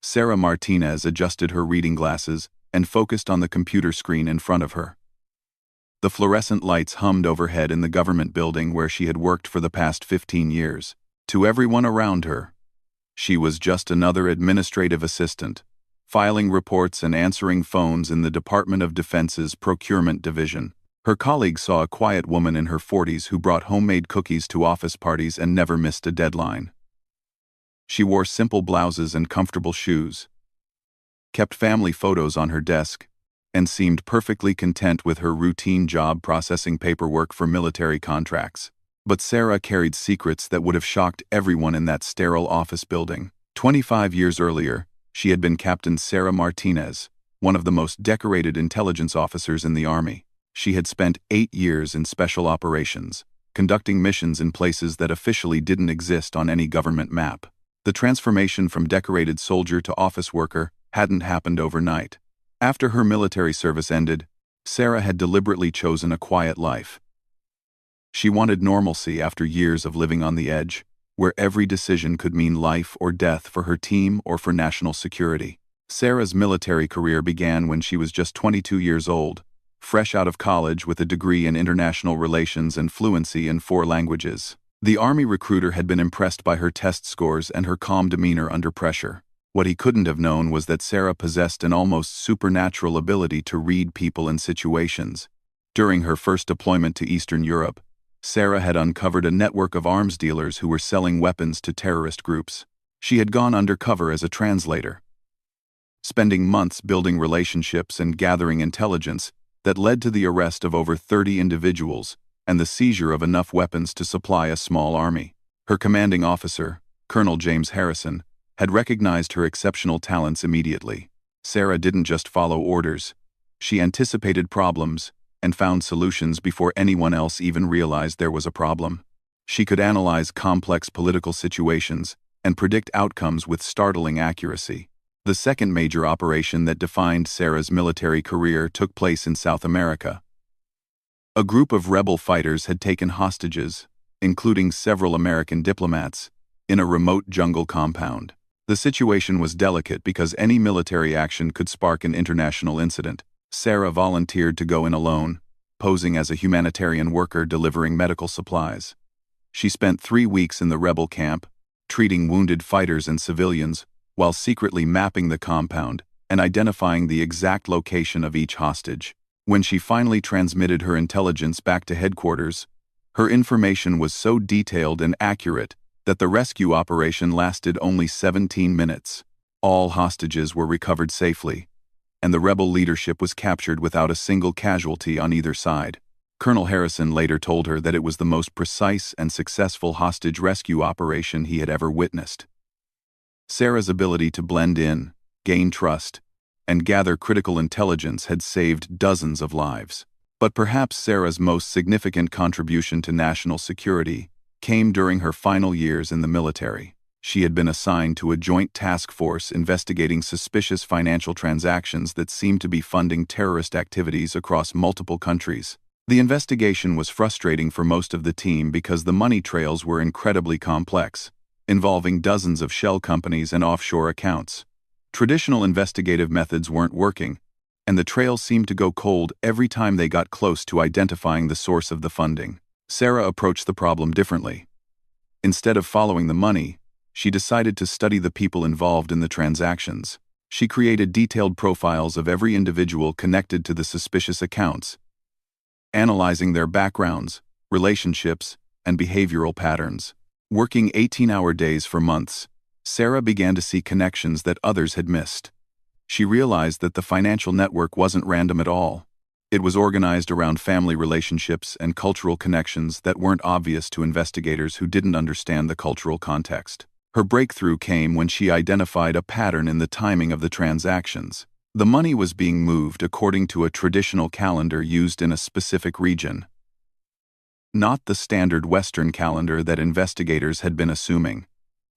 Sarah Martinez adjusted her reading glasses and focused on the computer screen in front of her. The fluorescent lights hummed overhead in the government building where she had worked for the past 15 years. To everyone around her, she was just another administrative assistant, filing reports and answering phones in the Department of Defense's Procurement Division. Her colleagues saw a quiet woman in her 40s who brought homemade cookies to office parties and never missed a deadline. She wore simple blouses and comfortable shoes, kept family photos on her desk, and seemed perfectly content with her routine job processing paperwork for military contracts. But Sarah carried secrets that would have shocked everyone in that sterile office building. 25 years earlier, she had been Captain Sarah Martinez, one of the most decorated intelligence officers in the Army. She had spent 8 years in special operations, conducting missions in places that officially didn't exist on any government map. The transformation from decorated soldier to office worker hadn't happened overnight. After her military service ended, Sarah had deliberately chosen a quiet life. She wanted normalcy after years of living on the edge, where every decision could mean life or death for her team or for national security. Sarah's military career began when she was just 22 years old, fresh out of college with a degree in international relations and fluency in 4 languages. The Army recruiter had been impressed by her test scores and her calm demeanor under pressure. What he couldn't have known was that Sarah possessed an almost supernatural ability to read people and situations. During her first deployment to Eastern Europe, Sarah had uncovered a network of arms dealers who were selling weapons to terrorist groups. She had gone undercover as a translator, spending months building relationships and gathering intelligence that led to the arrest of over 30 individuals and the seizure of enough weapons to supply a small army. Her commanding officer, Colonel James Harrison, had recognized her exceptional talents immediately. Sarah didn't just follow orders. She anticipated problems and found solutions before anyone else even realized there was a problem. She could analyze complex political situations and predict outcomes with startling accuracy. The second major operation that defined Sarah's military career took place in South America. A group of rebel fighters had taken hostages, including several American diplomats, in a remote jungle compound. The situation was delicate because any military action could spark an international incident. Sarah volunteered to go in alone, posing as a humanitarian worker delivering medical supplies. She spent 3 weeks in the rebel camp, treating wounded fighters and civilians, while secretly mapping the compound and identifying the exact location of each hostage. When she finally transmitted her intelligence back to headquarters, her information was so detailed and accurate that the rescue operation lasted only 17 minutes. All hostages were recovered safely, and the rebel leadership was captured without a single casualty on either side. Colonel Harrison later told her that it was the most precise and successful hostage rescue operation he had ever witnessed. Sarah's ability to blend in, gain trust, and gather critical intelligence had saved dozens of lives. But perhaps Sarah's most significant contribution to national security came during her final years in the military. She had been assigned to a joint task force investigating suspicious financial transactions that seemed to be funding terrorist activities across multiple countries. The investigation was frustrating for most of the team because the money trails were incredibly complex, involving dozens of shell companies and offshore accounts. Traditional investigative methods weren't working, and the trail seemed to go cold every time they got close to identifying the source of the funding. Sarah approached the problem differently. Instead of following the money, she decided to study the people involved in the transactions. She created detailed profiles of every individual connected to the suspicious accounts, analyzing their backgrounds, relationships, and behavioral patterns. Working 18-hour days for months, Sarah began to see connections that others had missed. She realized that the financial network wasn't random at all. It was organized around family relationships and cultural connections that weren't obvious to investigators who didn't understand the cultural context. Her breakthrough came when she identified a pattern in the timing of the transactions. The money was being moved according to a traditional calendar used in a specific region, not the standard Western calendar that investigators had been assuming.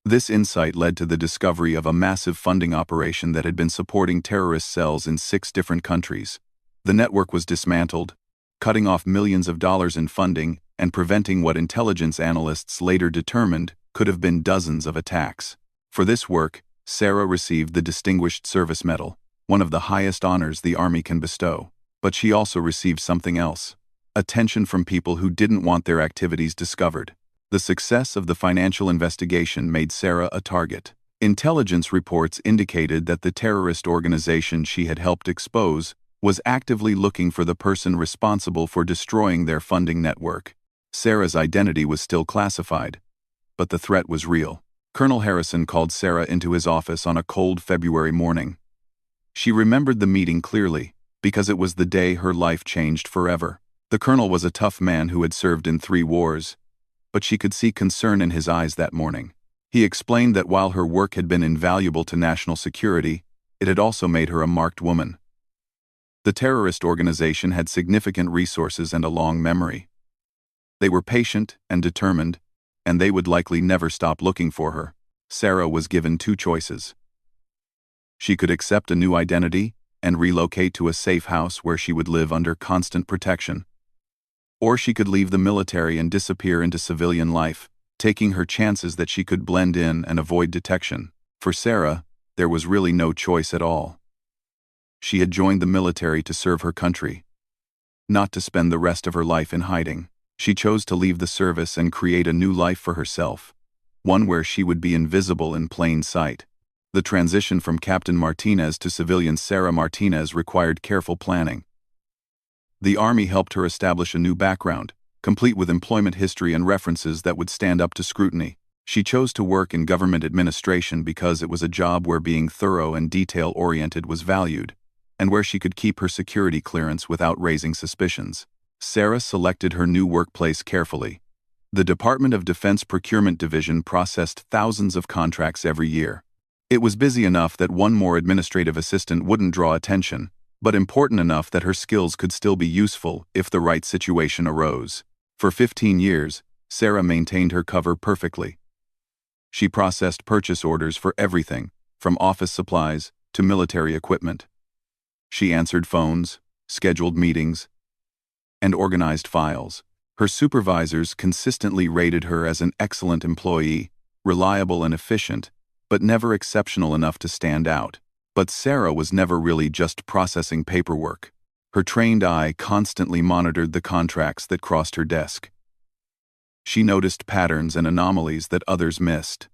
This insight led to the discovery of a massive funding operation that had been supporting terrorist cells in 6 different countries. The network was dismantled, cutting off millions of dollars in funding and preventing what intelligence analysts later determined could have been dozens of attacks. For this work, Sarah received the Distinguished Service Medal, one of the highest honors the Army can bestow. But she also received something else: attention from people who didn't want their activities discovered. The success of the financial investigation made Sarah a target. Intelligence reports indicated that the terrorist organization she had helped expose was actively looking for the person responsible for destroying their funding network. Sarah's identity was still classified, but the threat was real. Colonel Harrison called Sarah into his office on a cold February morning. She remembered the meeting clearly, because it was the day her life changed forever. The colonel was a tough man who had served in 3 wars, but she could see concern in his eyes that morning. He explained that while her work had been invaluable to national security, it had also made her a marked woman. The terrorist organization had significant resources and a long memory. They were patient and determined, and they would likely never stop looking for her. Sarah was given 2 choices. She could accept a new identity and relocate to a safe house where she would live under constant protection. Or she could leave the military and disappear into civilian life, taking her chances that she could blend in and avoid detection. For Sarah, there was really no choice at all. She had joined the military to serve her country, not to spend the rest of her life in hiding. She chose to leave the service and create a new life for herself, one where she would be invisible in plain sight. The transition from Captain Martinez to civilian Sarah Martinez required careful planning. The Army helped her establish a new background, complete with employment history and references that would stand up to scrutiny. She chose to work in government administration because it was a job where being thorough and detail-oriented was valued, and where she could keep her security clearance without raising suspicions. Sarah selected her new workplace carefully. The Department of Defense Procurement Division processed thousands of contracts every year. It was busy enough that one more administrative assistant wouldn't draw attention, but important enough that her skills could still be useful if the right situation arose. For 15 years, Sarah maintained her cover perfectly. She processed purchase orders for everything, from office supplies to military equipment. She answered phones, scheduled meetings, and organized files. Her supervisors consistently rated her as an excellent employee, reliable and efficient, but never exceptional enough to stand out. But Sarah was never really just processing paperwork. Her trained eye constantly monitored the contracts that crossed her desk. She noticed patterns and anomalies that others missed.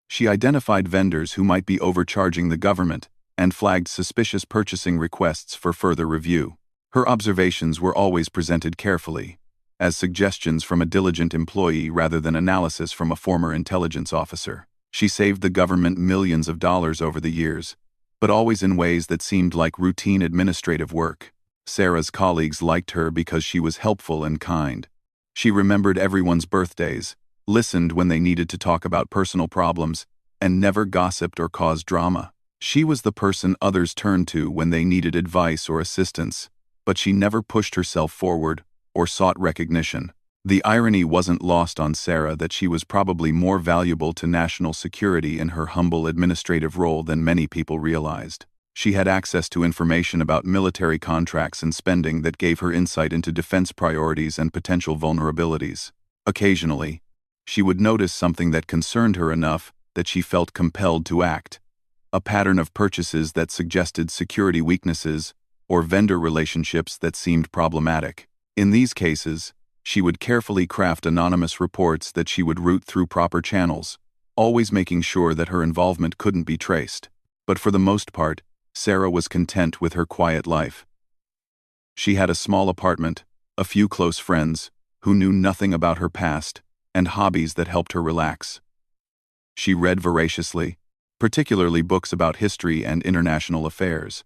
She identified vendors who might be overcharging the government and flagged suspicious purchasing requests for further review. Her observations were always presented carefully, as suggestions from a diligent employee rather than analysis from a former intelligence officer. She saved the government millions of dollars over the years, but always in ways that seemed like routine administrative work. Sarah's colleagues liked her because she was helpful and kind. She remembered everyone's birthdays, listened when they needed to talk about personal problems, and never gossiped or caused drama. She was the person others turned to when they needed advice or assistance, but she never pushed herself forward or sought recognition. The irony wasn't lost on Sarah that she was probably more valuable to national security in her humble administrative role than many people realized. She had access to information about military contracts and spending that gave her insight into defense priorities and potential vulnerabilities. Occasionally, she would notice something that concerned her enough that she felt compelled to act. A pattern of purchases that suggested security weaknesses or vendor relationships that seemed problematic. In these cases, she would carefully craft anonymous reports that she would route through proper channels, always making sure that her involvement couldn't be traced. But for the most part, Sarah was content with her quiet life. She had a small apartment, a few close friends, who knew nothing about her past, and hobbies that helped her relax. She read voraciously, particularly books about history and international affairs.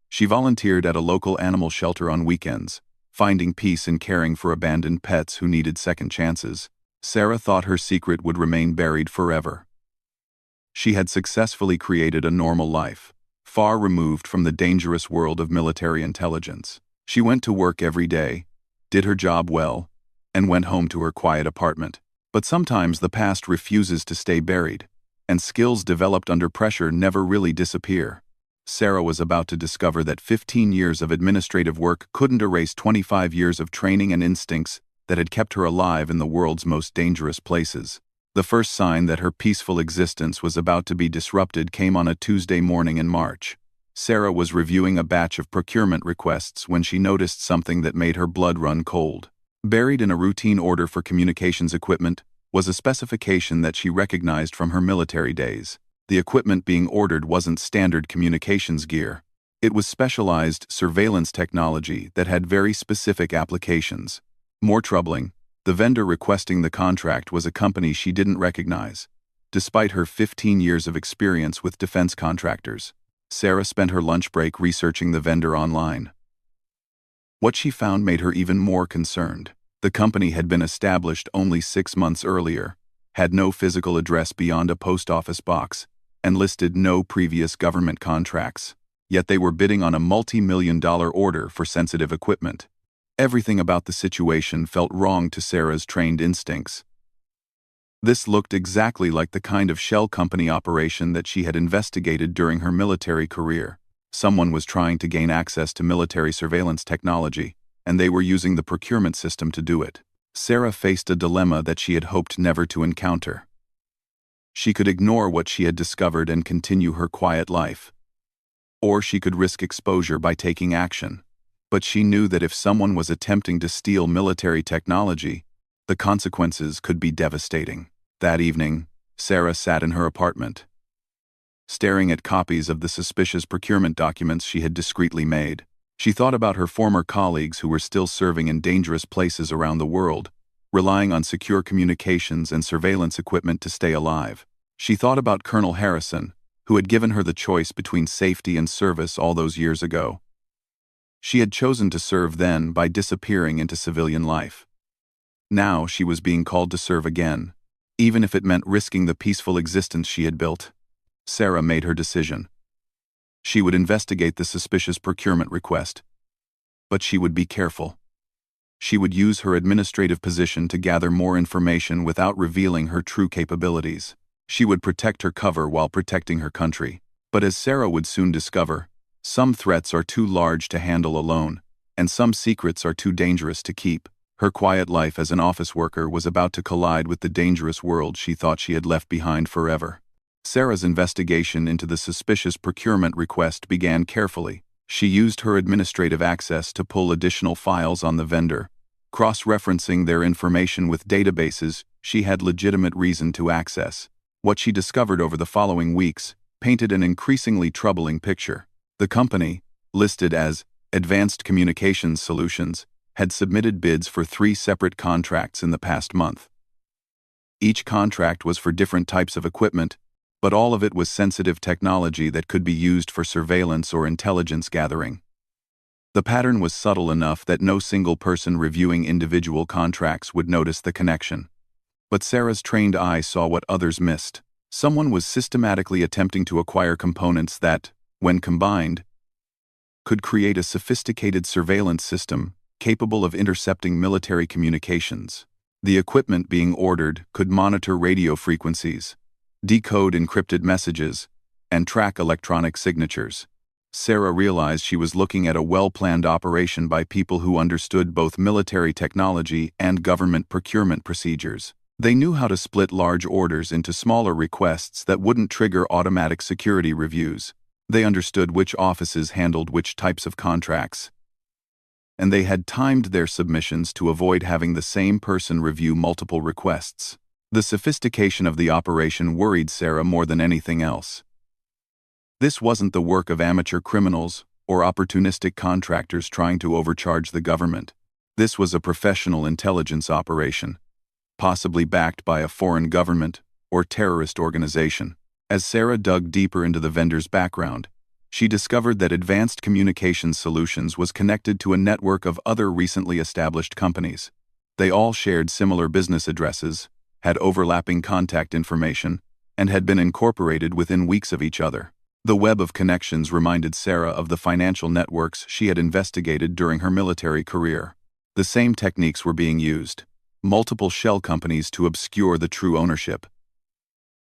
She volunteered at a local animal shelter on weekends, finding peace in caring for abandoned pets who needed second chances. Sarah thought her secret would remain buried forever. She had successfully created a normal life, far removed from the dangerous world of military intelligence. She went to work every day, did her job well, and went home to her quiet apartment. But sometimes the past refuses to stay buried, and skills developed under pressure never really disappear. Sarah was about to discover that 15 years of administrative work couldn't erase 25 years of training and instincts that had kept her alive in the world's most dangerous places. The first sign that her peaceful existence was about to be disrupted came on a Tuesday morning in March. Sarah was reviewing a batch of procurement requests when she noticed something that made her blood run cold. Buried in a routine order for communications equipment was a specification that she recognized from her military days. The equipment being ordered wasn't standard communications gear. It was specialized surveillance technology that had very specific applications. More troubling, the vendor requesting the contract was a company she didn't recognize. Despite her 15 years of experience with defense contractors, Sarah spent her lunch break researching the vendor online. What she found made her even more concerned. The company had been established only 6 months earlier, had no physical address beyond a post office box, and listed no previous government contracts. Yet they were bidding on a multi-million-dollar order for sensitive equipment. Everything about the situation felt wrong to Sarah's trained instincts. This looked exactly like the kind of shell company operation that she had investigated during her military career. Someone was trying to gain access to military surveillance technology, and they were using the procurement system to do it. Sarah faced a dilemma that she had hoped never to encounter. She could ignore what she had discovered and continue her quiet life. Or she could risk exposure by taking action. But she knew that if someone was attempting to steal military technology, the consequences could be devastating. That evening, Sarah sat in her apartment, staring at copies of the suspicious procurement documents she had discreetly made. She thought about her former colleagues who were still serving in dangerous places around the world, relying on secure communications and surveillance equipment to stay alive. She thought about Colonel Harrison, who had given her the choice between safety and service all those years ago. She had chosen to serve then by disappearing into civilian life. Now she was being called to serve again, even if it meant risking the peaceful existence she had built. Sarah made her decision. She would investigate the suspicious procurement request, but she would be careful. She would use her administrative position to gather more information without revealing her true capabilities. She would protect her cover while protecting her country. But as Sarah would soon discover, some threats are too large to handle alone, and some secrets are too dangerous to keep. Her quiet life as an office worker was about to collide with the dangerous world she thought she had left behind forever. Sarah's investigation into the suspicious procurement request began carefully. She used her administrative access to pull additional files on the vendor, cross-referencing their information with databases she had legitimate reason to access. What she discovered over the following weeks painted an increasingly troubling picture. The company, listed as Advanced Communications Solutions, had submitted bids for 3 separate contracts in the past month. Each contract was for different types of equipment, but all of it was sensitive technology that could be used for surveillance or intelligence gathering. The pattern was subtle enough that no single person reviewing individual contracts would notice the connection. But Sarah's trained eye saw what others missed. Someone was systematically attempting to acquire components that, when combined, could create a sophisticated surveillance system capable of intercepting military communications. The equipment being ordered could monitor radio frequencies, decode encrypted messages, and track electronic signatures. Sarah realized she was looking at a well-planned operation by people who understood both military technology and government procurement procedures. They knew how to split large orders into smaller requests that wouldn't trigger automatic security reviews. They understood which offices handled which types of contracts, and they had timed their submissions to avoid having the same person review multiple requests. The sophistication of the operation worried Sarah more than anything else. This wasn't the work of amateur criminals or opportunistic contractors trying to overcharge the government. This was a professional intelligence operation, possibly backed by a foreign government or terrorist organization. As Sarah dug deeper into the vendor's background, she discovered that Advanced Communications Solutions was connected to a network of other recently established companies. They all shared similar business addresses, had overlapping contact information, and had been incorporated within weeks of each other. The web of connections reminded Sarah of the financial networks she had investigated during her military career. The same techniques were being used: multiple shell companies to obscure the true ownership,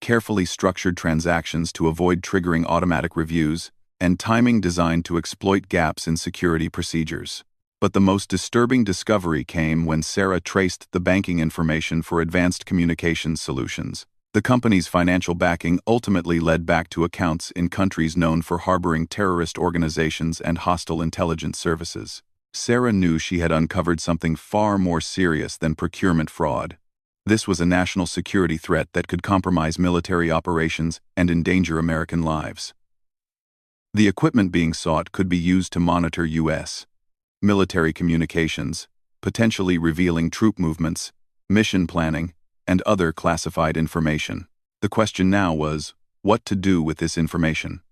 carefully structured transactions to avoid triggering automatic reviews, and timing designed to exploit gaps in security procedures. But the most disturbing discovery came when Sarah traced the banking information for Advanced Communications Solutions. The company's financial backing ultimately led back to accounts in countries known for harboring terrorist organizations and hostile intelligence services. Sarah knew she had uncovered something far more serious than procurement fraud. This was a national security threat that could compromise military operations and endanger American lives. The equipment being sought could be used to monitor U.S. military communications, potentially revealing troop movements, mission planning, and other classified information. The question now was, what to do with this information?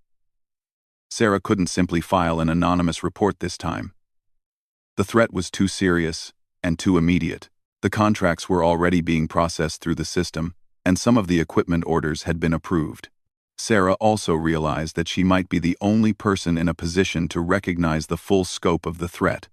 Sarah couldn't simply file an anonymous report this time. The threat was too serious and too immediate. The contracts were already being processed through the system, and some of the equipment orders had been approved. Sarah also realized that she might be the only person in a position to recognize the full scope of the threat.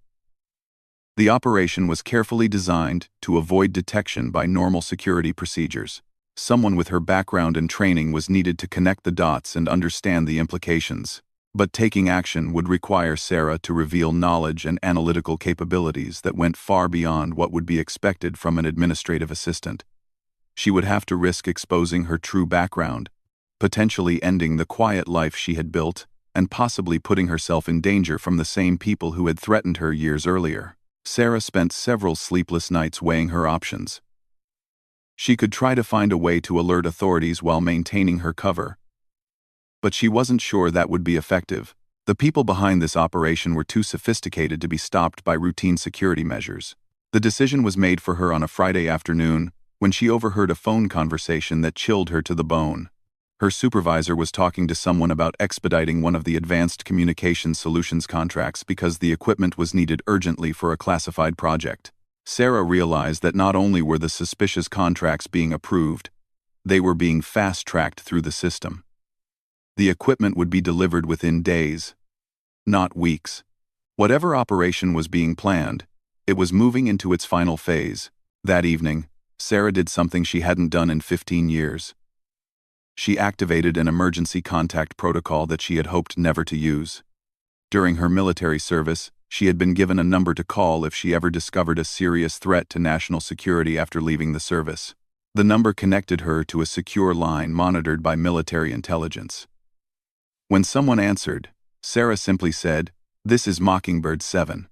The operation was carefully designed to avoid detection by normal security procedures. Someone with her background and training was needed to connect the dots and understand the implications. But taking action would require Sarah to reveal knowledge and analytical capabilities that went far beyond what would be expected from an administrative assistant. She would have to risk exposing her true background, potentially ending the quiet life she had built, and possibly putting herself in danger from the same people who had threatened her years earlier. Sarah spent several sleepless nights weighing her options. She could try to find a way to alert authorities while maintaining her cover, but she wasn't sure that would be effective. The people behind this operation were too sophisticated to be stopped by routine security measures. The decision was made for her on a Friday afternoon when she overheard a phone conversation that chilled her to the bone. Her supervisor was talking to someone about expediting one of the Advanced Communications Solutions contracts because the equipment was needed urgently for a classified project. Sarah realized that not only were the suspicious contracts being approved, they were being fast-tracked through the system. The equipment would be delivered within days, not weeks. Whatever operation was being planned, it was moving into its final phase. That evening, Sarah did something she hadn't done in 15 years. She activated an emergency contact protocol that she had hoped never to use. During her military service, she had been given a number to call if she ever discovered a serious threat to national security after leaving the service. The number connected her to a secure line monitored by military intelligence. When someone answered, Sarah simply said, "This is Mockingbird 7.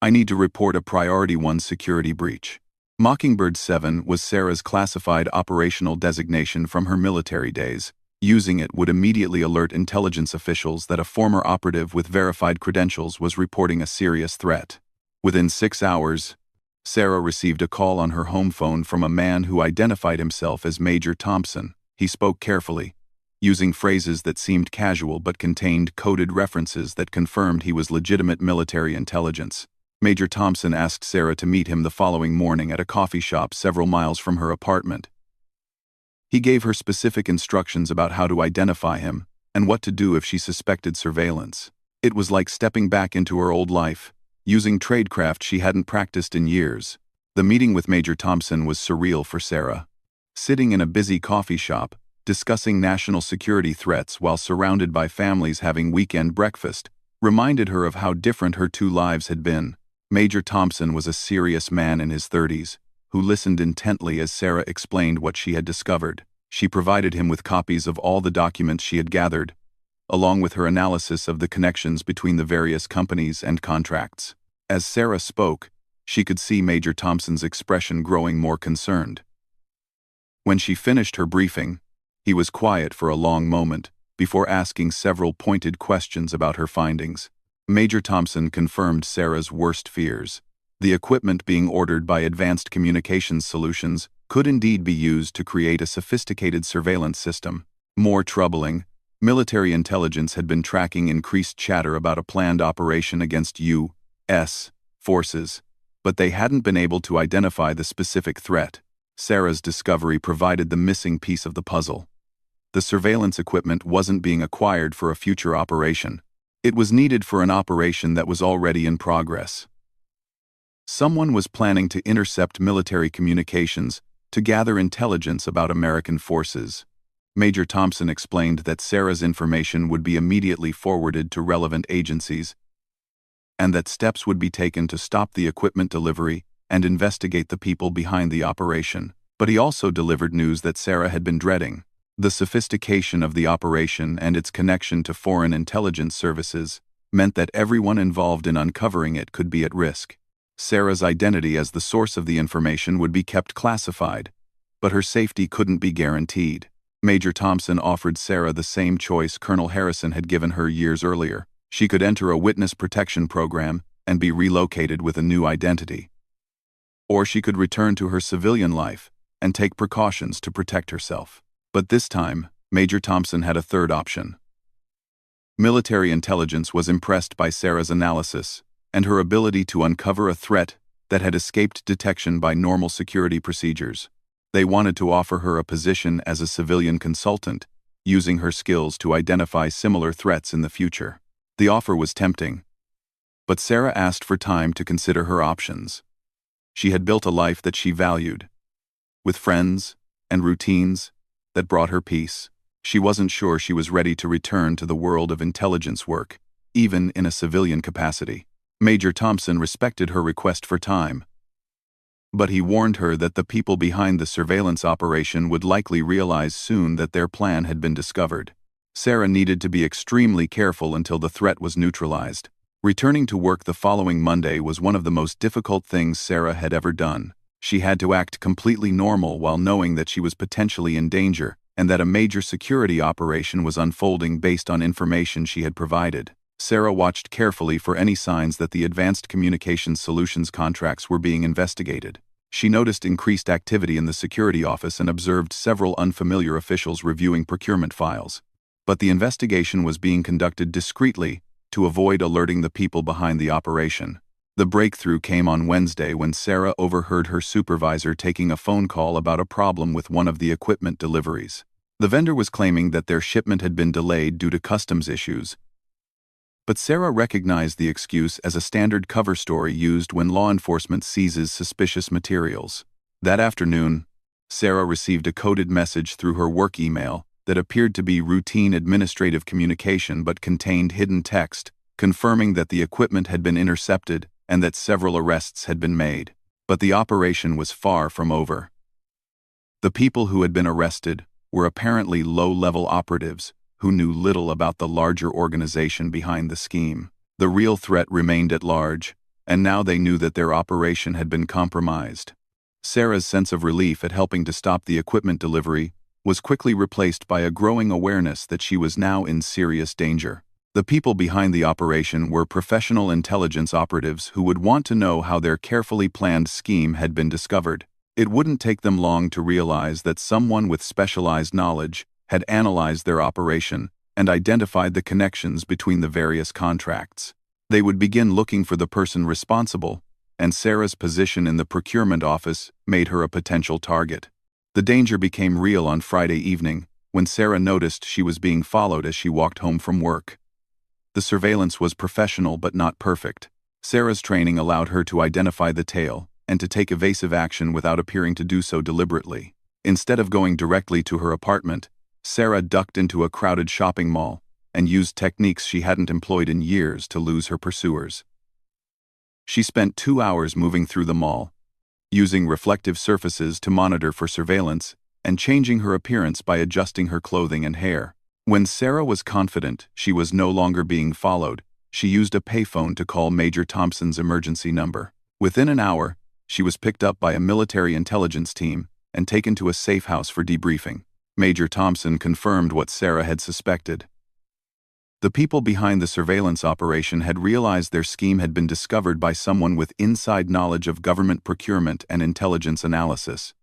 I need to report a Priority 1 security breach." Mockingbird 7 was Sarah's classified operational designation from her military days. Using it would immediately alert intelligence officials that a former operative with verified credentials was reporting a serious threat. Within 6 hours, Sarah received a call on her home phone from a man who identified himself as Major Thompson. He spoke carefully, using phrases that seemed casual but contained coded references that confirmed he was legitimate military intelligence. Major Thompson asked Sarah to meet him the following morning at a coffee shop several miles from her apartment. He gave her specific instructions about how to identify him and what to do if she suspected surveillance. It was like stepping back into her old life, using tradecraft she hadn't practiced in years. The meeting with Major Thompson was surreal for Sarah. Sitting in a busy coffee shop, discussing national security threats while surrounded by families having weekend breakfast, reminded her of how different her two lives had been. Major Thompson was a serious man in his 30s, who listened intently as Sarah explained what she had discovered. She provided him with copies of all the documents she had gathered, along with her analysis of the connections between the various companies and contracts. As Sarah spoke, she could see Major Thompson's expression growing more concerned. When she finished her briefing, he was quiet for a long moment, before asking several pointed questions about her findings. Major Thompson confirmed Sarah's worst fears. The equipment being ordered by Advanced Communications Solutions could indeed be used to create a sophisticated surveillance system. More troubling, military intelligence had been tracking increased chatter about a planned operation against U.S. forces, but they hadn't been able to identify the specific threat. Sarah's discovery provided the missing piece of the puzzle. The surveillance equipment wasn't being acquired for a future operation. It was needed for an operation that was already in progress. Someone was planning to intercept military communications to gather intelligence about American forces. Major Thompson explained that Sarah's information would be immediately forwarded to relevant agencies, and that steps would be taken to stop the equipment delivery and investigate the people behind the operation. But he also delivered news that Sarah had been dreading: the sophistication of the operation and its connection to foreign intelligence services meant that everyone involved in uncovering it could be at risk. Sarah's identity as the source of the information would be kept classified, but her safety couldn't be guaranteed. Major Thompson offered Sarah the same choice Colonel Harrison had given her years earlier. She could enter a witness protection program and be relocated with a new identity. Or she could return to her civilian life and take precautions to protect herself. But this time, Major Thompson had a third option. Military intelligence was impressed by Sarah's analysis and her ability to uncover a threat that had escaped detection by normal security procedures. They wanted to offer her a position as a civilian consultant, using her skills to identify similar threats in the future. The offer was tempting, but Sarah asked for time to consider her options. She had built a life that she valued, with friends and routines that brought her peace. She wasn't sure she was ready to return to the world of intelligence work, even in a civilian capacity. Major Thompson respected her request for time, but he warned her that the people behind the surveillance operation would likely realize soon that their plan had been discovered. Sarah needed to be extremely careful until the threat was neutralized. Returning to work the following Monday was one of the most difficult things Sarah had ever done. She had to act completely normal while knowing that she was potentially in danger and that a major security operation was unfolding based on information she had provided. Sarah watched carefully for any signs that the Advanced Communications Solutions contracts were being investigated. She noticed increased activity in the security office and observed several unfamiliar officials reviewing procurement files. But the investigation was being conducted discreetly to avoid alerting the people behind the operation. The breakthrough came on Wednesday when Sarah overheard her supervisor taking a phone call about a problem with one of the equipment deliveries. The vendor was claiming that their shipment had been delayed due to customs issues, but Sarah recognized the excuse as a standard cover story used when law enforcement seizes suspicious materials. That afternoon, Sarah received a coded message through her work email that appeared to be routine administrative communication but contained hidden text, confirming that the equipment had been intercepted and that several arrests had been made. But the operation was far from over. The people who had been arrested were apparently low-level operatives who knew little about the larger organization behind the scheme. The real threat remained at large, and now they knew that their operation had been compromised. Sarah's sense of relief at helping to stop the equipment delivery was quickly replaced by a growing awareness that she was now in serious danger. The people behind the operation were professional intelligence operatives who would want to know how their carefully planned scheme had been discovered. It wouldn't take them long to realize that someone with specialized knowledge had analyzed their operation and identified the connections between the various contracts. They would begin looking for the person responsible, and Sarah's position in the procurement office made her a potential target. The danger became real on Friday evening when Sarah noticed she was being followed as she walked home from work. The surveillance was professional but not perfect. Sarah's training allowed her to identify the tail and to take evasive action without appearing to do so deliberately. Instead of going directly to her apartment, Sarah ducked into a crowded shopping mall and used techniques she hadn't employed in years to lose her pursuers. She spent 2 hours moving through the mall, using reflective surfaces to monitor for surveillance and changing her appearance by adjusting her clothing and hair. When Sarah was confident she was no longer being followed, she used a payphone to call Major Thompson's emergency number. Within an hour, she was picked up by a military intelligence team and taken to a safe house for debriefing. Major Thompson confirmed what Sarah had suspected. The people behind the surveillance operation had realized their scheme had been discovered by someone with inside knowledge of government procurement and intelligence analysis.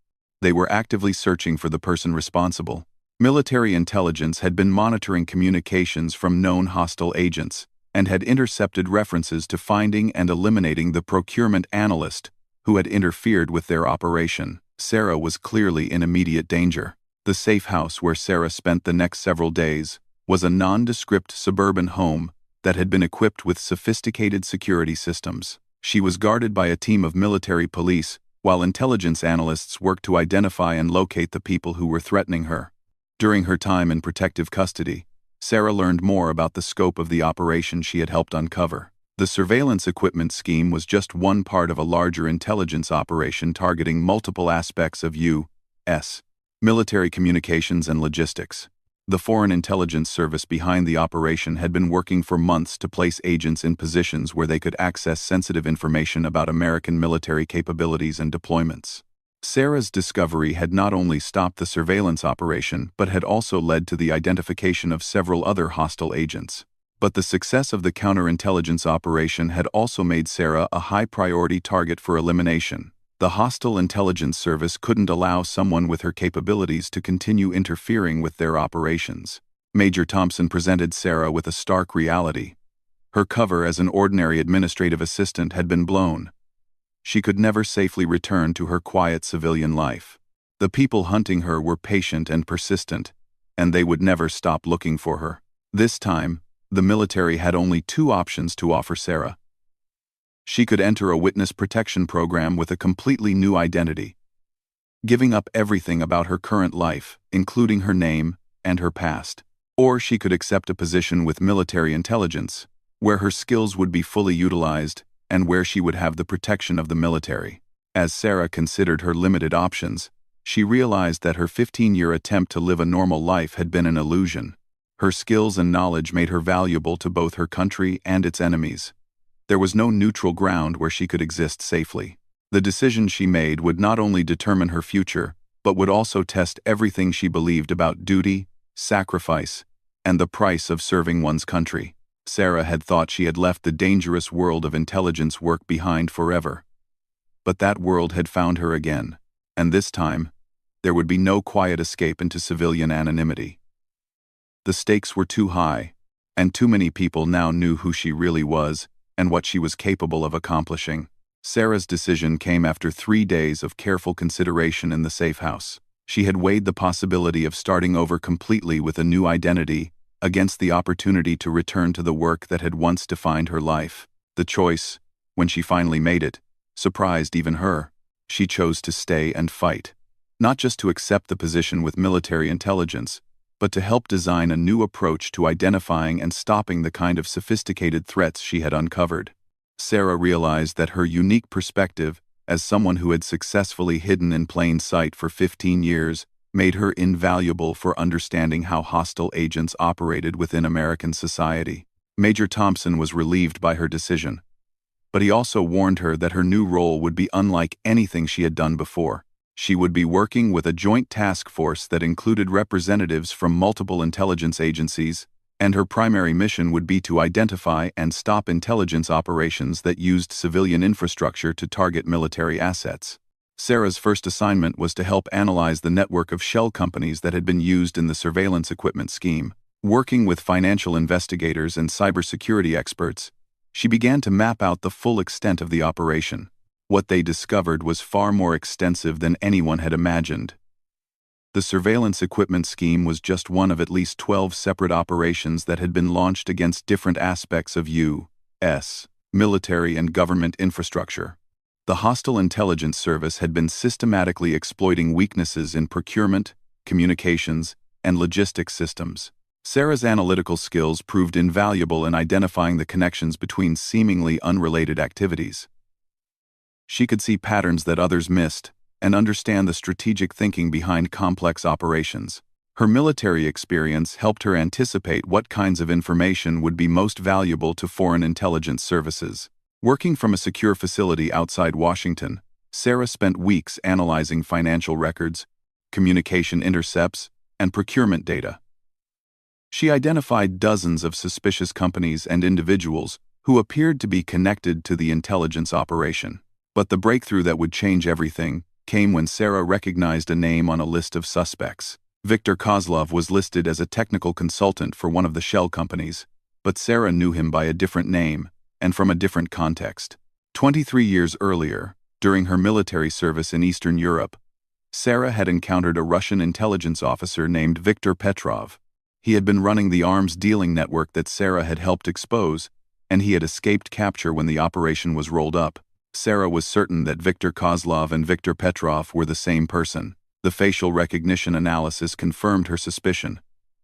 They were actively searching for the person responsible. Military intelligence had been monitoring communications from known hostile agents and had intercepted references to finding and eliminating the procurement analyst who had interfered with their operation. Sarah was clearly in immediate danger. The safe house where Sarah spent the next several days was a nondescript suburban home that had been equipped with sophisticated security systems. She was guarded by a team of military police, while intelligence analysts worked to identify and locate the people who were threatening her. During her time in protective custody, Sarah learned more about the scope of the operation she had helped uncover. The surveillance equipment scheme was just one part of a larger intelligence operation targeting multiple aspects of U.S. military communications and logistics. The Foreign Intelligence Service behind the operation had been working for months to place agents in positions where they could access sensitive information about American military capabilities and deployments. Sarah's discovery had not only stopped the surveillance operation but had also led to the identification of several other hostile agents. But the success of the counterintelligence operation had also made Sarah a high-priority target for elimination. The hostile intelligence service couldn't allow someone with her capabilities to continue interfering with their operations. Major Thompson presented Sarah with a stark reality. Her cover as an ordinary administrative assistant had been blown. She could never safely return to her quiet civilian life. The people hunting her were patient and persistent, and they would never stop looking for her. This time, the military had only two options to offer Sarah. She could enter a witness protection program with a completely new identity, giving up everything about her current life, including her name and her past. Or she could accept a position with military intelligence, where her skills would be fully utilized and where she would have the protection of the military. As Sarah considered her limited options, she realized that her 15-year attempt to live a normal life had been an illusion. Her skills and knowledge made her valuable to both her country and its enemies. There was no neutral ground where she could exist safely. The decision she made would not only determine her future, but would also test everything she believed about duty, sacrifice, and the price of serving one's country. Sarah had thought she had left the dangerous world of intelligence work behind forever. But that world had found her again, and this time, there would be no quiet escape into civilian anonymity. The stakes were too high, and too many people now knew who she really was and what she was capable of accomplishing. Sarah's decision came after 3 days of careful consideration in the safe house. She had weighed the possibility of starting over completely with a new identity against the opportunity to return to the work that had once defined her life. The choice, when she finally made it, surprised even her. She chose to stay and fight, not just to accept the position with military intelligence, but to help design a new approach to identifying and stopping the kind of sophisticated threats she had uncovered. Sarah realized that her unique perspective, as someone who had successfully hidden in plain sight for 15 years, made her invaluable for understanding how hostile agents operated within American society. Major Thompson was relieved by her decision, but he also warned her that her new role would be unlike anything she had done before. She would be working with a joint task force that included representatives from multiple intelligence agencies, and her primary mission would be to identify and stop intelligence operations that used civilian infrastructure to target military assets. Sarah's first assignment was to help analyze the network of shell companies that had been used in the surveillance equipment scheme. Working with financial investigators and cybersecurity experts, she began to map out the full extent of the operation. What they discovered was far more extensive than anyone had imagined. The surveillance equipment scheme was just one of at least 12 separate operations that had been launched against different aspects of U.S. military and government infrastructure. The hostile intelligence service had been systematically exploiting weaknesses in procurement, communications, and logistics systems. Sarah's analytical skills proved invaluable in identifying the connections between seemingly unrelated activities. She could see patterns that others missed and understand the strategic thinking behind complex operations. Her military experience helped her anticipate what kinds of information would be most valuable to foreign intelligence services. Working from a secure facility outside Washington, Sarah spent weeks analyzing financial records, communication intercepts, and procurement data. She identified dozens of suspicious companies and individuals who appeared to be connected to the intelligence operation. But the breakthrough that would change everything came when Sarah recognized a name on a list of suspects. Viktor Kozlov was listed as a technical consultant for one of the shell companies, but Sarah knew him by a different name and from a different context. 23 years earlier, during her military service in Eastern Europe, Sarah had encountered a Russian intelligence officer named Viktor Petrov. He had been running the arms dealing network that Sarah had helped expose, and he had escaped capture when the operation was rolled up. Sarah was certain that Viktor Kozlov and Viktor Petrov were the same person. The facial recognition analysis confirmed her suspicion,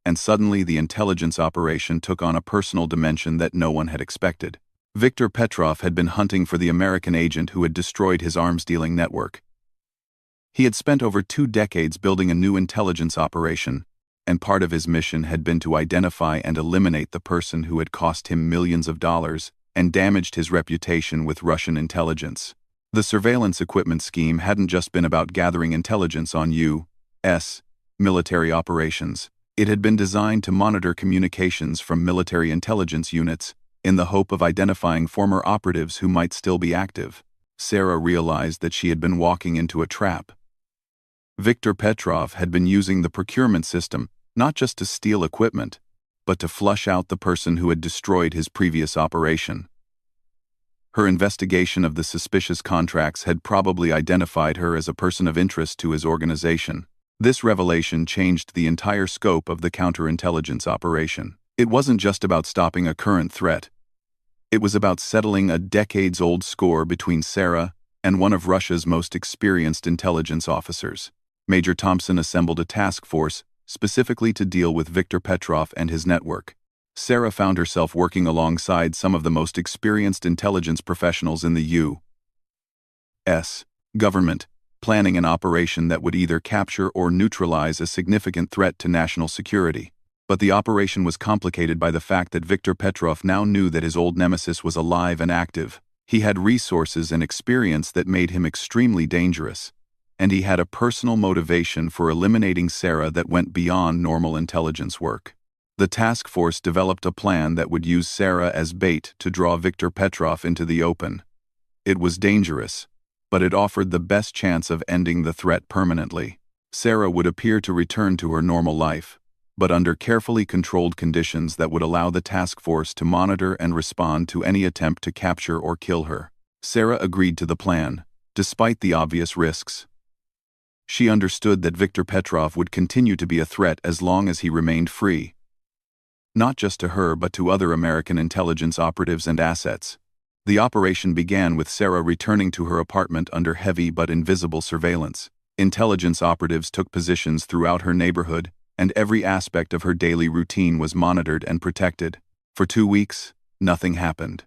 and suddenly the intelligence operation took on a personal dimension that no one had expected. Viktor Petrov had been hunting for the American agent who had destroyed his arms-dealing network. He had spent over 2 decades building a new intelligence operation, and part of his mission had been to identify and eliminate the person who had cost him millions of dollars and damaged his reputation with Russian intelligence. The surveillance equipment scheme hadn't just been about gathering intelligence on U.S. military operations. It had been designed to monitor communications from military intelligence units in the hope of identifying former operatives who might still be active. Sarah realized that she had been walking into a trap. Viktor Petrov had been using the procurement system not just to steal equipment, but to flush out the person who had destroyed his previous operation. Her investigation of the suspicious contracts had probably identified her as a person of interest to his organization. This revelation changed the entire scope of the counterintelligence operation. It wasn't just about stopping a current threat. It was about settling a decades-old score between Sarah and one of Russia's most experienced intelligence officers. Major Thompson assembled a task force specifically to deal with Viktor Petrov and his network. Sarah found herself working alongside some of the most experienced intelligence professionals in the U.S. government, planning an operation that would either capture or neutralize a significant threat to national security. But the operation was complicated by the fact that Viktor Petrov now knew that his old nemesis was alive and active. He had resources and experience that made him extremely dangerous, and he had a personal motivation for eliminating Sarah that went beyond normal intelligence work. The task force developed a plan that would use Sarah as bait to draw Viktor Petrov into the open. It was dangerous, but it offered the best chance of ending the threat permanently. Sarah would appear to return to her normal life, but under carefully controlled conditions that would allow the task force to monitor and respond to any attempt to capture or kill her. Sarah agreed to the plan, despite the obvious risks. She understood that Viktor Petrov would continue to be a threat as long as he remained free. Not just to her but to other American intelligence operatives and assets. The operation began with Sarah returning to her apartment under heavy but invisible surveillance. Intelligence operatives took positions throughout her neighborhood, and every aspect of her daily routine was monitored and protected. For 2 weeks, nothing happened.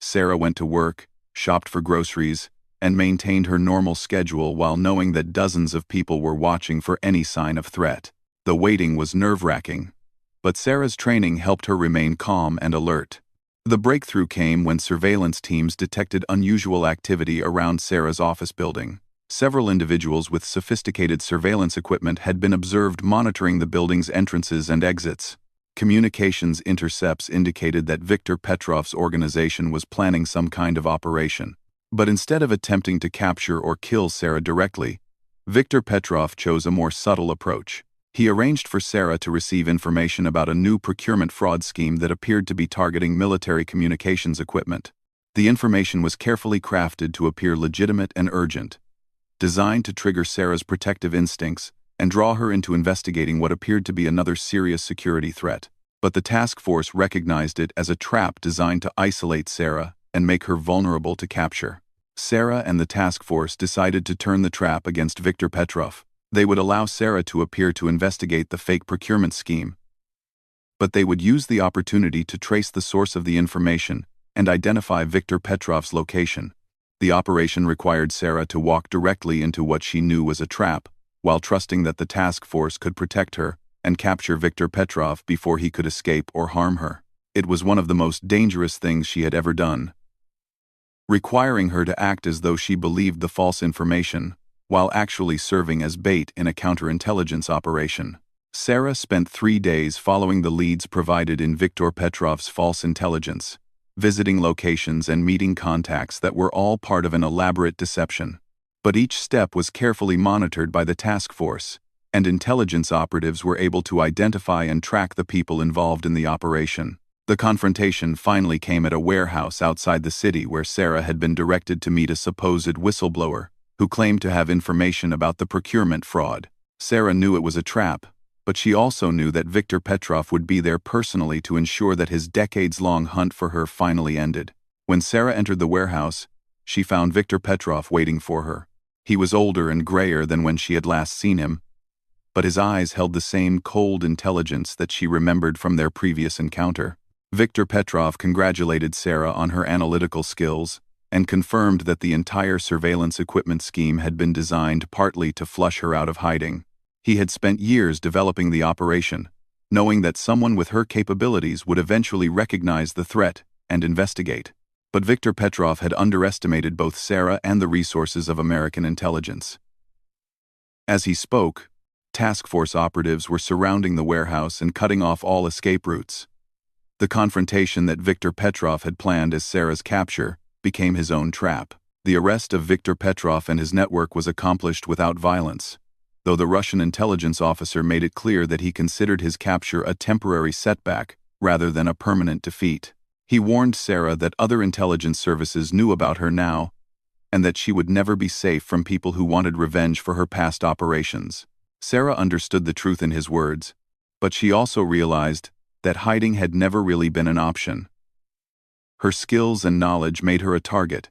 Sarah went to work, shopped for groceries, and maintained her normal schedule while knowing that dozens of people were watching for any sign of threat. The waiting was nerve-wracking, but Sarah's training helped her remain calm and alert. The breakthrough came when surveillance teams detected unusual activity around Sarah's office building. Several individuals with sophisticated surveillance equipment had been observed monitoring the building's entrances and exits. Communications intercepts indicated that Viktor Petrov's organization was planning some kind of operation. But instead of attempting to capture or kill Sarah directly, Viktor Petrov chose a more subtle approach. He arranged for Sarah to receive information about a new procurement fraud scheme that appeared to be targeting military communications equipment. The information was carefully crafted to appear legitimate and urgent, designed to trigger Sarah's protective instincts and draw her into investigating what appeared to be another serious security threat. But the task force recognized it as a trap designed to isolate Sarah and make her vulnerable to capture. Sarah and the task force decided to turn the trap against Viktor Petrov. They would allow Sarah to appear to investigate the fake procurement scheme, but they would use the opportunity to trace the source of the information and identify Viktor Petrov's location. The operation required Sarah to walk directly into what she knew was a trap, while trusting that the task force could protect her and capture Viktor Petrov before he could escape or harm her. It was one of the most dangerous things she had ever done, requiring her to act as though she believed the false information, while actually serving as bait in a counterintelligence operation. Sarah spent 3 days following the leads provided in Viktor Petrov's false intelligence, visiting locations and meeting contacts that were all part of an elaborate deception. But each step was carefully monitored by the task force, and intelligence operatives were able to identify and track the people involved in the operation. The confrontation finally came at a warehouse outside the city where Sarah had been directed to meet a supposed whistleblower who claimed to have information about the procurement fraud. Sarah knew it was a trap, but she also knew that Viktor Petrov would be there personally to ensure that his decades-long hunt for her finally ended. When Sarah entered the warehouse, she found Viktor Petrov waiting for her. He was older and grayer than when she had last seen him, but his eyes held the same cold intelligence that she remembered from their previous encounter. Viktor Petrov congratulated Sarah on her analytical skills and confirmed that the entire surveillance equipment scheme had been designed partly to flush her out of hiding. He had spent years developing the operation, knowing that someone with her capabilities would eventually recognize the threat and investigate. But Viktor Petrov had underestimated both Sarah and the resources of American intelligence. As he spoke, task force operatives were surrounding the warehouse and cutting off all escape routes. The confrontation that Viktor Petrov had planned as Sarah's capture became his own trap. The arrest of Viktor Petrov and his network was accomplished without violence, though the Russian intelligence officer made it clear that he considered his capture a temporary setback rather than a permanent defeat. He warned Sarah that other intelligence services knew about her now, and that she would never be safe from people who wanted revenge for her past operations. Sarah understood the truth in his words, but she also realized that hiding had never really been an option. Her skills and knowledge made her a target,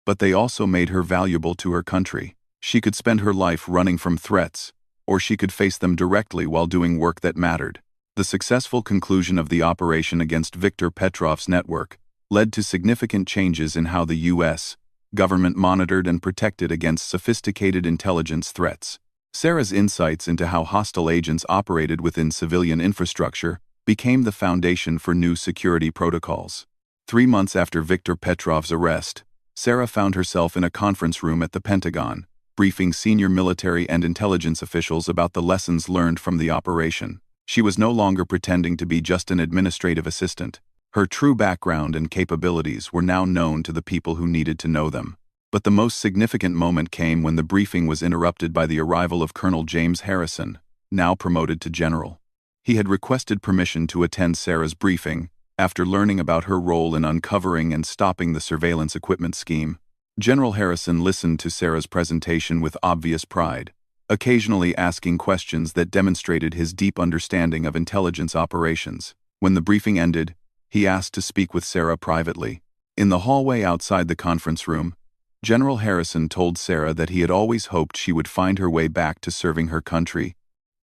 but they also made her valuable to her country. She could spend her life running from threats, or she could face them directly while doing work that mattered. The successful conclusion of the operation against Viktor Petrov's network led to significant changes in how the U.S. government monitored and protected against sophisticated intelligence threats. Sarah's insights into how hostile agents operated within civilian infrastructure became the foundation for new security protocols. 3 months after Viktor Petrov's arrest, Sarah found herself in a conference room at the Pentagon, briefing senior military and intelligence officials about the lessons learned from the operation. She was no longer pretending to be just an administrative assistant. Her true background and capabilities were now known to the people who needed to know them. But the most significant moment came when the briefing was interrupted by the arrival of Colonel James Harrison, now promoted to general. He had requested permission to attend Sarah's briefing after learning about her role in uncovering and stopping the surveillance equipment scheme. General Harrison listened to Sarah's presentation with obvious pride, occasionally asking questions that demonstrated his deep understanding of intelligence operations. When the briefing ended, he asked to speak with Sarah privately. In the hallway outside the conference room, General Harrison told Sarah that he had always hoped she would find her way back to serving her country,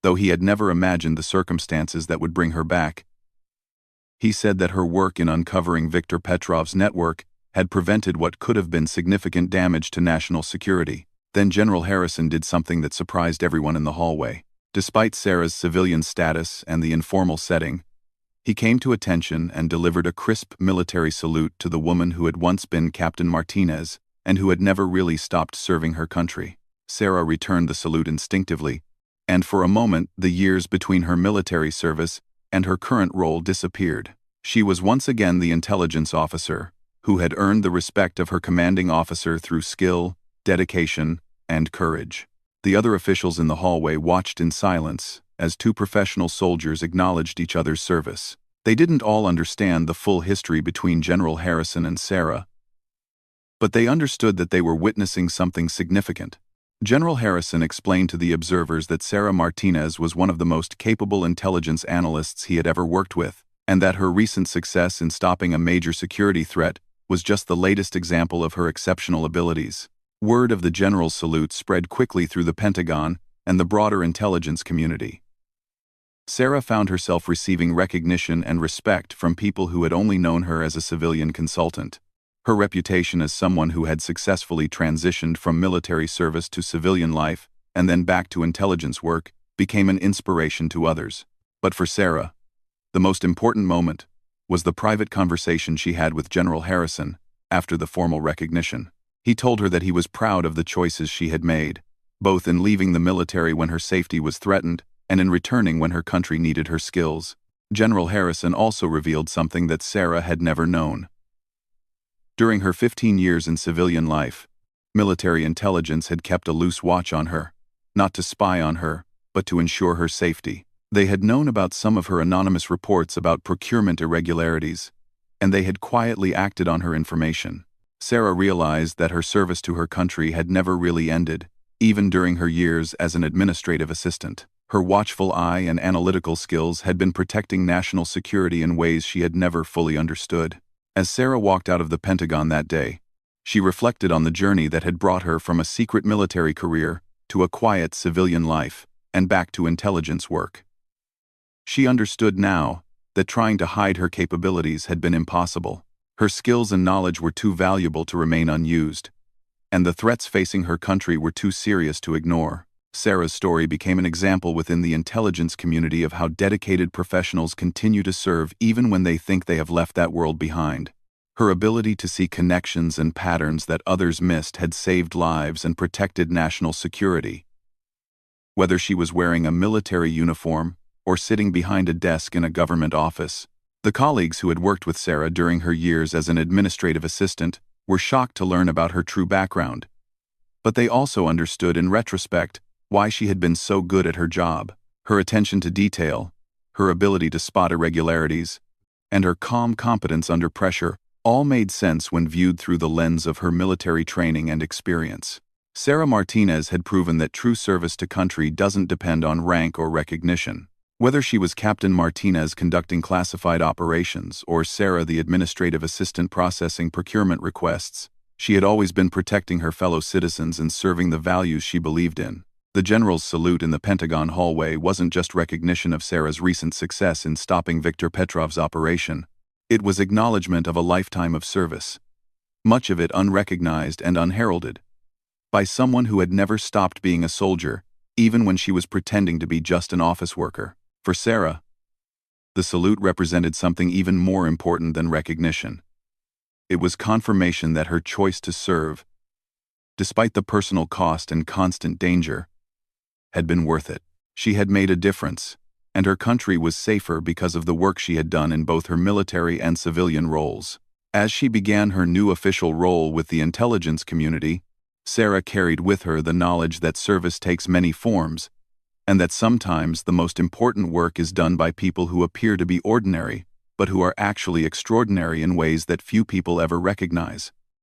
though he had never imagined the circumstances that would bring her back. He said that her work in uncovering Viktor Petrov's network had prevented what could have been significant damage to national security. Then General Harrison did something that surprised everyone in the hallway. Despite Sarah's civilian status and the informal setting, he came to attention and delivered a crisp military salute to the woman who had once been Captain Martinez and who had never really stopped serving her country. Sarah returned the salute instinctively, and for a moment the years between her military service and her current role disappeared. She was once again the intelligence officer who had earned the respect of her commanding officer through skill, dedication, and courage. The other officials in the hallway watched in silence as 2 professional soldiers acknowledged each other's service. They didn't all understand the full history between General Harrison and Sarah, but they understood that they were witnessing something significant. General Harrison explained to the observers that Sarah Martinez was one of the most capable intelligence analysts he had ever worked with, and that her recent success in stopping a major security threat was just the latest example of her exceptional abilities. Word of the general's salute spread quickly through the Pentagon and the broader intelligence community. Sarah found herself receiving recognition and respect from people who had only known her as a civilian consultant. Her reputation as someone who had successfully transitioned from military service to civilian life and then back to intelligence work became an inspiration to others. But for Sarah, the most important moment was the private conversation she had with General Harrison after the formal recognition. He told her that he was proud of the choices she had made, both in leaving the military when her safety was threatened and in returning when her country needed her skills. General Harrison also revealed something that Sarah had never known. During her 15 years in civilian life, military intelligence had kept a loose watch on her, not to spy on her, but to ensure her safety. They had known about some of her anonymous reports about procurement irregularities, and they had quietly acted on her information. Sarah realized that her service to her country had never really ended, even during her years as an administrative assistant. Her watchful eye and analytical skills had been protecting national security in ways she had never fully understood. As Sarah walked out of the Pentagon that day, she reflected on the journey that had brought her from a secret military career to a quiet civilian life and back to intelligence work. She understood now that trying to hide her capabilities had been impossible. Her skills and knowledge were too valuable to remain unused, and the threats facing her country were too serious to ignore. Sarah's story became an example within the intelligence community of how dedicated professionals continue to serve even when they think they have left that world behind. Her ability to see connections and patterns that others missed had saved lives and protected national security. Whether she was wearing a military uniform or sitting behind a desk in a government office, the colleagues who had worked with Sarah during her years as an administrative assistant were shocked to learn about her true background. But they also understood in retrospect why she had been so good at her job. Her attention to detail, her ability to spot irregularities, and her calm competence under pressure all made sense when viewed through the lens of her military training and experience. Sarah Martinez had proven that true service to country doesn't depend on rank or recognition. Whether she was Captain Martinez conducting classified operations or Sarah the administrative assistant processing procurement requests, she had always been protecting her fellow citizens and serving the values she believed in. The general's salute in the Pentagon hallway wasn't just recognition of Sarah's recent success in stopping Viktor Petrov's operation. It was acknowledgement of a lifetime of service, much of it unrecognized and unheralded, by someone who had never stopped being a soldier, even when she was pretending to be just an office worker. For Sarah, the salute represented something even more important than recognition. It was confirmation that her choice to serve, despite the personal cost and constant danger, had been worth it. She had made a difference, and her country was safer because of the work she had done in both her military and civilian roles. As she began her new official role with the intelligence community, Sarah carried with her the knowledge that service takes many forms, and that sometimes the most important work is done by people who appear to be ordinary, but who are actually extraordinary in ways that few people ever recognize.